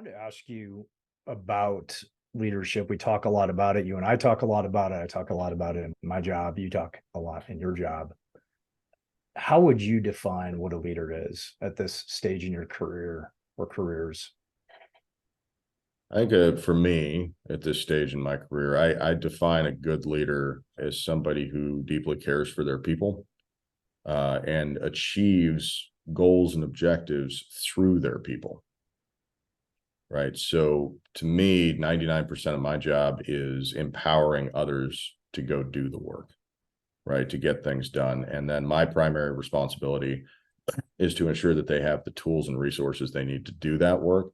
wanted to ask you about leadership. We talk a lot about it. You and I talk a lot about it. I talk a lot about it in my job. You talk a lot in your job. How would you define what a leader is at this stage in your career or careers? I think for me, at this stage in my career, I define a good leader as somebody who deeply cares for their people and achieves goals and objectives through their people, right? So to me, 99% of my job is empowering others to go do the work, right? To get things done. And then my primary responsibility is to ensure that they have the tools and resources they need to do that work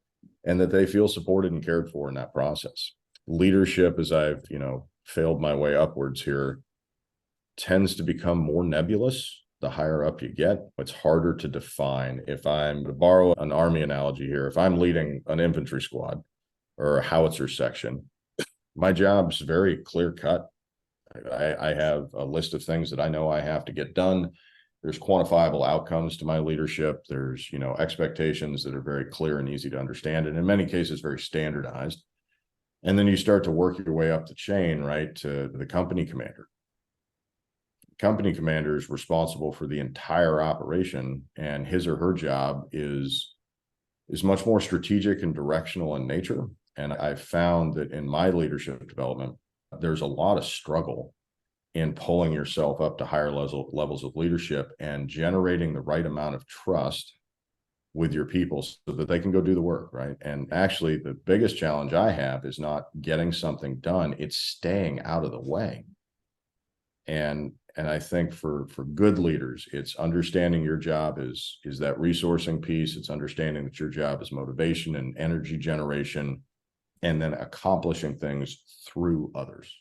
and that they feel supported and cared for in that process. Leadership, as I've, failed my way upwards here, tends to become more nebulous the higher up you get. It's harder to define. If I'm to borrow an army analogy here, if I'm leading an infantry squad or a howitzer section, my job's very clear cut. I have a list of things that I know I have to get done. There's quantifiable outcomes to my leadership. There's, expectations that are very clear and easy to understand, and in many cases, very standardized. And then you start to work your way up the chain, right, to the company commander. Company commander is responsible for the entire operation, and his or her job is much more strategic and directional in nature. And I've found that in my leadership development, there's a lot of struggle in pulling yourself up to higher levels of leadership and generating the right amount of trust with your people so that they can go do the work, right? And actually, the biggest challenge I have is not getting something done, it's staying out of the way. And I think for good leaders, it's understanding your job is that resourcing piece. It's understanding that your job is motivation and energy generation, and then accomplishing things through others.